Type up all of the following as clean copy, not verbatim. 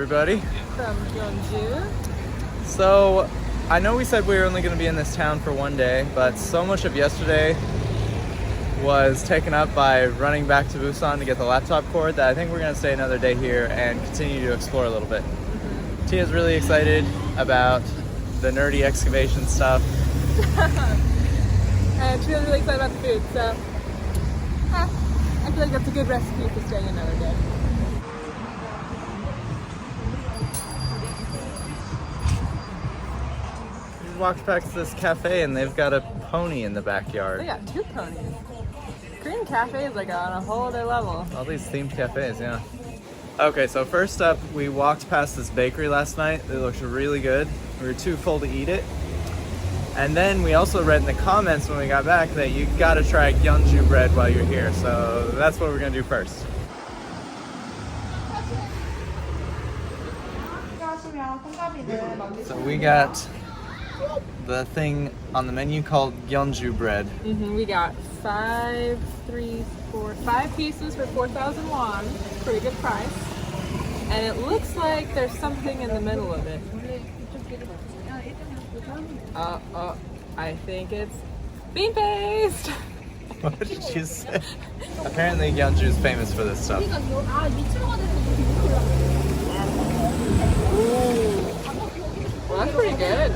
everybody. From Gyeongju. So, I know we said we were only going to be in this town for one day, but so much of yesterday was taken up by running back to Busan to get the laptop cord that I think we're going to stay another day here and continue to explore a little bit. Tia's really excited about the nerdy excavation stuff. And she's really excited about the food, so I feel like that's a good recipe for staying another day. We walked back to this cafe and they've got a pony in the backyard. They got 2 ponies. Korean cafe is like on a whole other level. All these themed cafes, yeah. Okay, so first up, we walked past this bakery last night. It looked really good. We were too full to eat it. And then we also read in the comments when we got back that you gotta try Gyeongju bread while you're here. So that's what we're gonna do first. So we got the thing on the menu called Gyeongju bread. We got 5 pieces for 4,000 won. Pretty good price. And it looks like there's something in the middle of it. I think it's bean paste. What did you say? Apparently Gyeongju is famous for this stuff. Well, that's pretty good.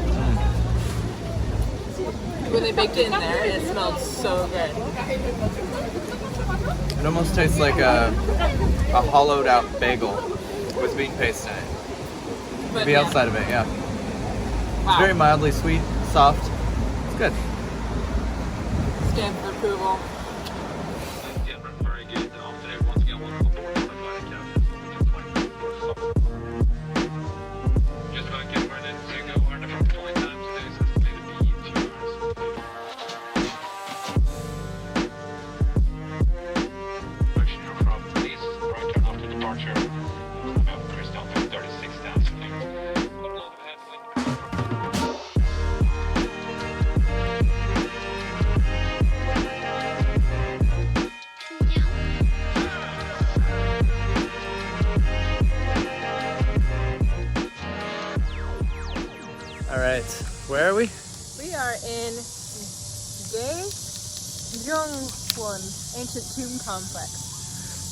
When they baked it in there, it smelled so good. It almost tastes like a hollowed out bagel with bean paste in it. But The outside of it, yeah. Wow. It's very mildly sweet, soft. It's good. Stamp of approval. Alright, where are we? We are in Daereungwon Ancient Tomb Complex.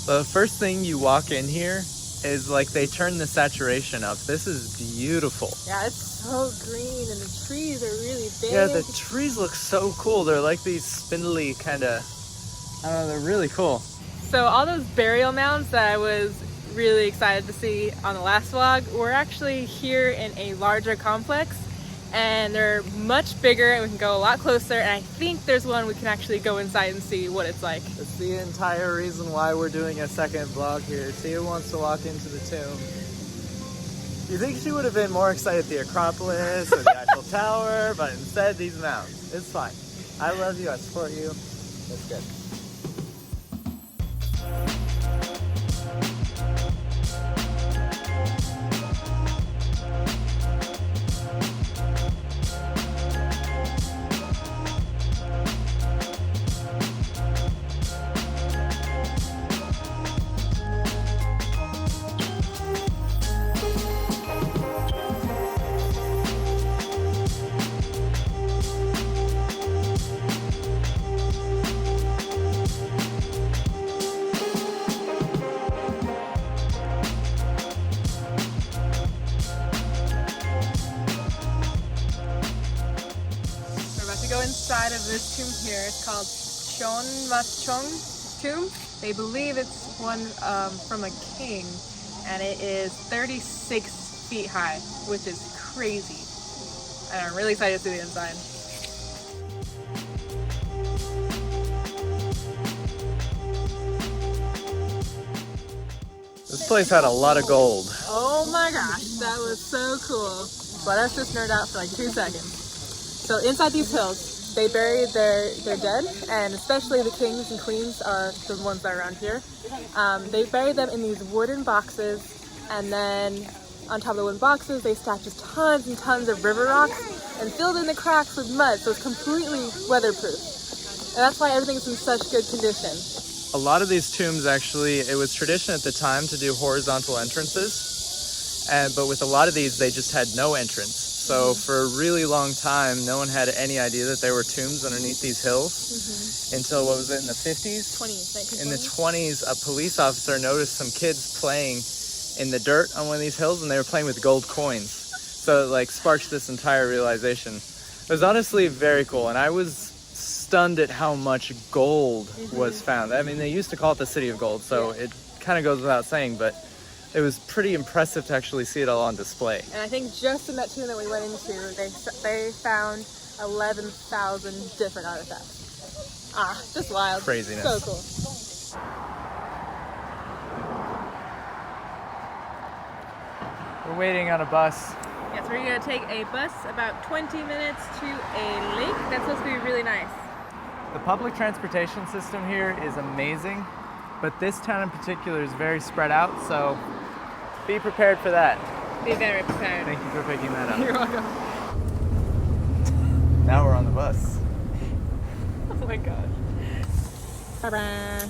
The first thing you walk in here is like they turn the saturation up. This is beautiful. Yeah, it's so green and the trees are really big. Yeah, the trees look so cool. They're like these spindly kind of, I don't know, they're really cool. So all those burial mounds that I was really excited to see on the last vlog were actually here in a larger complex. And they're much bigger and we can go a lot closer, and I think there's one we can actually go inside and see what it's like. That's the entire reason why we're doing a second vlog here. Tia wants to walk into the tomb. You think she would have been more excited at the Acropolis or the Eiffel Tower, but instead these mounds. It's fine. I love you, I support you. That's good. Inside of this tomb here, it's called Cheonmachong tomb. They believe it's one from a king, and it is 36 feet high, which is crazy. And I'm really excited to see the inside. This place had a lot of gold. Oh my gosh, that was so cool. Let us just nerd out for like 2 seconds. So inside these hills, they buried their dead, and especially the kings and queens are the ones that are around here. They buried them in these wooden boxes, and then on top of the wooden boxes, they stacked just tons and tons of river rocks and filled in the cracks with mud, so it's completely weatherproof. And that's why everything's in such good condition. A lot of these tombs actually, it was tradition at the time to do horizontal entrances. but with a lot of these, they just had no entrance. So for a really long time, no one had any idea that there were tombs underneath these hills until, what was it, in the 50s? 20s, In the 20s, a police officer noticed some kids playing in the dirt on one of these hills, and they were playing with gold coins. So it like sparked this entire realization. It was honestly very cool, and I was stunned at how much gold was found. I mean, they used to call it the City of Gold, so it kind of goes without saying, but it was pretty impressive to actually see it all on display. And I think just in that tomb that we went into, they found 11,000 different artifacts. Just wild. Craziness. So cool. We're waiting on a bus. Yes, we're gonna take a bus about 20 minutes to a lake that's supposed to be really nice. The public transportation system here is amazing, but this town in particular is very spread out, so be prepared for that. Be very prepared. Thank you for picking that up. You're welcome. Now we're on the bus. Oh my god. Bye-bye.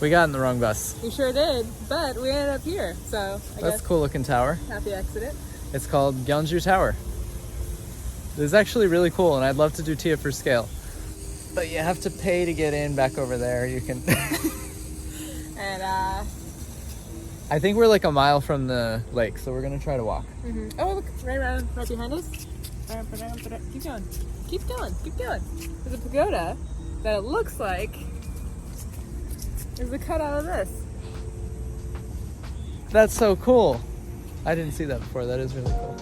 We got in the wrong bus. We sure did, but we ended up here, so I That's guess a cool looking tower. happy accident. It's called Gyeongju Tower. It's actually really cool, and I'd love to do Tia for scale. But you have to pay to get in back over there. You can... And I think we're like a mile from the lake, so we're gonna try to walk. oh, look, right behind us. Keep going. Keep going. Keep going. There's a pagoda that it looks like is a cutout of this. That's so cool. I didn't see that before. That is really cool.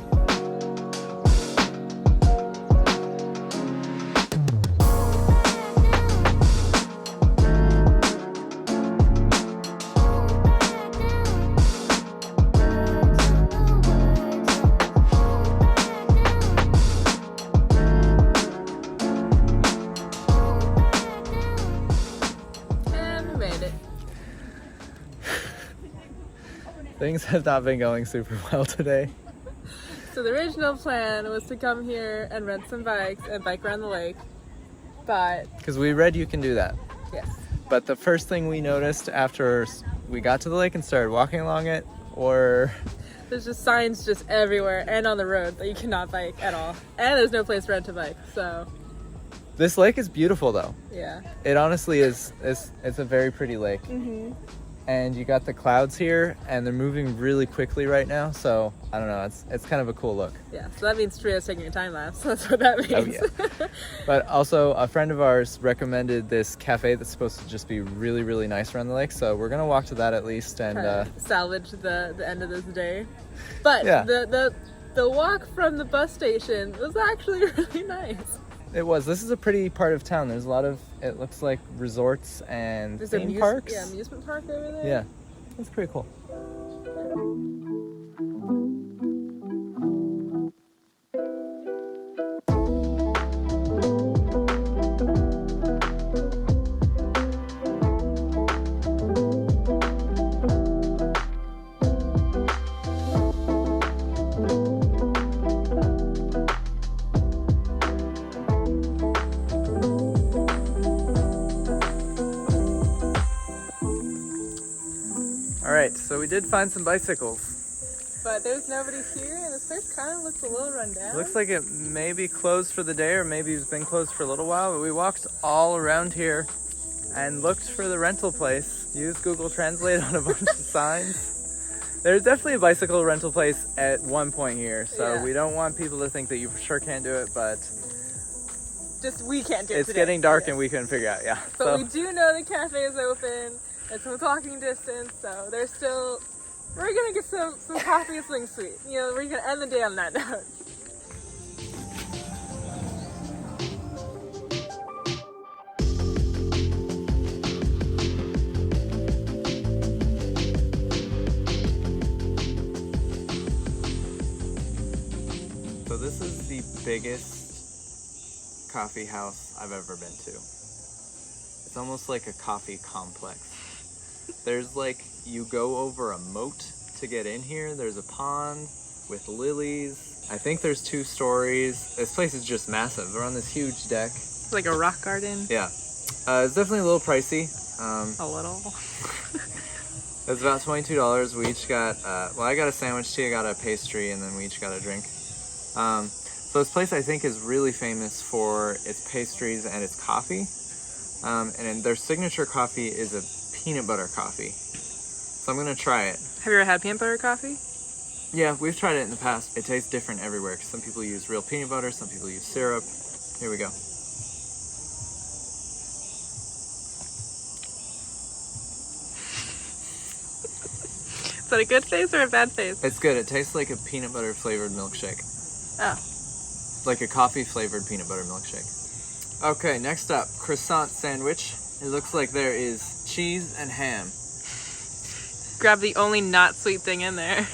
Things have not been going super well today. So the original plan was to come here and rent some bikes and bike around the lake, but... Because we read you can do that. Yes. But the first thing we noticed after we got to the lake and started walking along it, or... There's just signs just everywhere and on the road that you cannot bike at all. And there's no place to rent a bike, so... This lake is beautiful though. Yeah. It honestly is, it's a very pretty lake. And you got the clouds here, and they're moving really quickly right now, so I don't know, it's kind of a cool look. Yeah, so that means Tria's taking a time lapse. That's what that means. Oh, yeah. But also, a friend of ours recommended this cafe that's supposed to just be really, really nice around the lake, so we're gonna walk to that at least and salvage the end of this day. But yeah. the walk from the bus station was actually really nice. It was. This is a pretty part of town. There's a lot of, it looks like resorts and theme parks. Yeah, amusement park over there. Yeah, it's pretty cool. Alright, so we did find some bicycles. But there's nobody here, and this place kind of looks a little run down. Looks like it may be closed for the day, or maybe it's been closed for a little while, but we walked all around here and looked for the rental place. Used Google Translate on a bunch of signs. There's definitely a bicycle rental place at one point here, so yeah. We don't want people to think that you for sure can't do it, but... Just we can't do it It's today. getting dark and we couldn't figure out, yeah. But we do know the cafe is open. It's within walking distance, so there's still... We're gonna get some coffee and something sweet. You know, we're gonna end the day on that note. So this is the biggest coffee house I've ever been to. It's almost like a coffee complex. There's like, you go over a moat to get in here. There's a pond with lilies. I think there's 2 stories. This place is just massive. We're on this huge deck. It's like a rock garden. Yeah. It's definitely a little pricey. A little. It's about $22. We each got, well, I got a sandwich, Tia got a pastry, and then we each got a drink. So this place I think is really famous for its pastries and its coffee. And their signature coffee is a peanut butter coffee. So I'm gonna try it. Have you ever had peanut butter coffee? Yeah, we've tried it in the past. It tastes different everywhere. 'Cause some people use real peanut butter, some people use syrup. Here we go. Is that a good taste or a bad taste? It's good. It tastes like a peanut butter flavored milkshake. Oh. Like a coffee flavored peanut butter milkshake. Okay, next up, croissant sandwich. It looks like there is cheese and ham. Grab the only not sweet thing in there.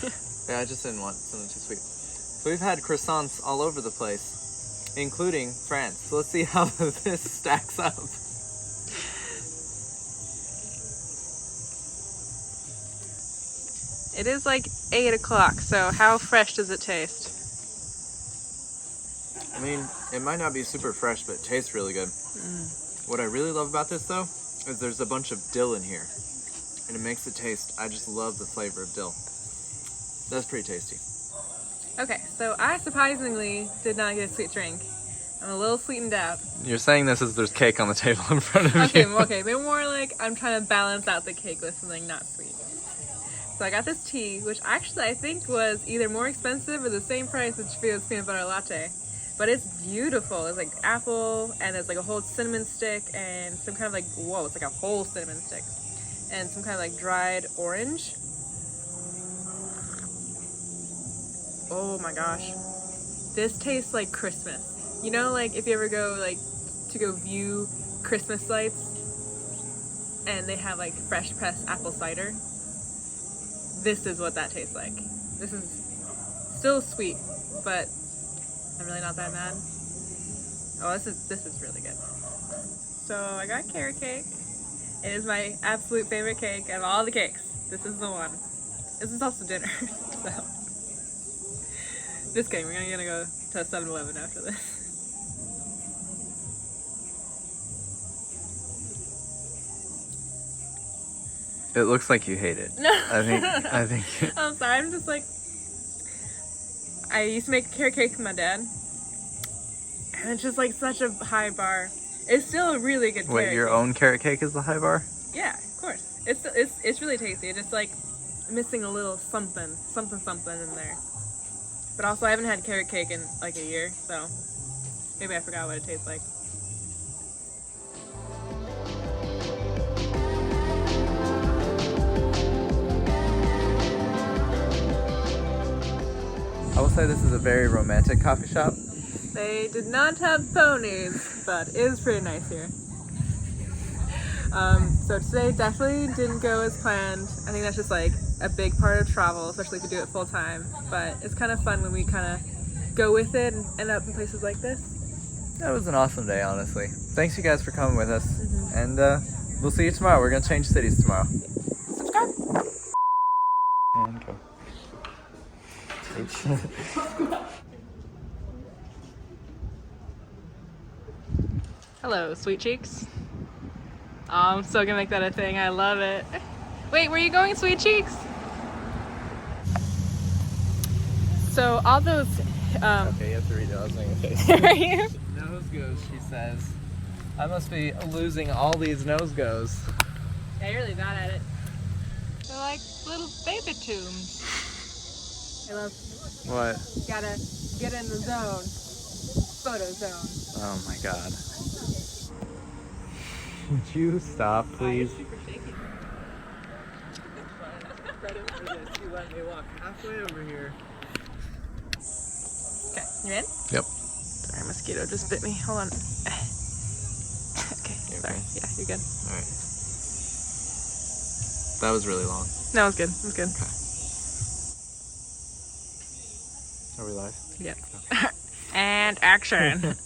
Yeah, I just didn't want something too sweet. So we've had croissants all over the place, including France. So let's see how this stacks up. It is like 8 o'clock, so how fresh does it taste? I mean, it might not be super fresh, but it tastes really good. What I really love about this, though, is there's a bunch of dill in here. And it makes it taste, I just love the flavor of dill. That's pretty tasty. Okay, so I surprisingly did not get a sweet drink. I'm a little sweetened out. You're saying this as there's cake on the table in front of Okay, you. okay, but more like I'm trying to balance out the cake with something not sweet. So I got this tea, which actually I think was either more expensive or the same price as Cheveyo's peanut butter latte. But it's beautiful. It's like apple, and there's like a whole cinnamon stick, and some kind of like, whoa, it's like a whole cinnamon stick. And some kind of like dried orange. Oh my gosh. This tastes like Christmas. You know, like if you ever go like to go view Christmas lights and they have like fresh pressed apple cider. This is what that tastes like. This is still sweet, but I'm really not that mad. Oh, this is really good. So I got carrot cake. It is my absolute favorite cake of all the cakes. This is the one. This is also dinner, so. Just kidding, we're gonna go to 7-Eleven after this. It looks like you hate it. No. I think. I'm sorry, I'm just like, I used to make carrot cake with my dad, and it's just like such a high bar. It's still a really good carrot Wait, your cake. own carrot cake is the high bar? Yeah, of course. It's really tasty. It's just like missing a little something in there. But also, I haven't had carrot cake in like a year, so maybe I forgot what it tastes like. I will say this is a very romantic coffee shop. They did not have ponies, but it is pretty nice here. So today definitely didn't go as planned. I think that's just like a big part of travel, especially if you do it full time. But it's kind of fun when we kind of go with it and end up in places like this. That was an awesome day, honestly. Thanks you guys for coming with us. And we'll see you tomorrow. We're going to change cities tomorrow. Subscribe. And go. Hello, sweet cheeks. Oh, I'm still gonna make that a thing. I love it. Wait, where are you going, sweet cheeks? So all those. Okay, you have to read it. I was making a face. Are you? Nose goes, she says. I must be losing all these nose goes. Yeah, you're really bad at it. They're like little baby tunes. I love. What? Gotta get in the zone. Photo zone. Oh my god. Would you stop, please? Super shaky. Credit for this. You let me walk halfway over here. Okay, you in? Yep. Sorry, a mosquito just bit me. Hold on. Okay, You sorry. okay? Yeah, you're good. Alright. That was really long. No, it was good. It was good. Okay. Are we live? Yeah. And action.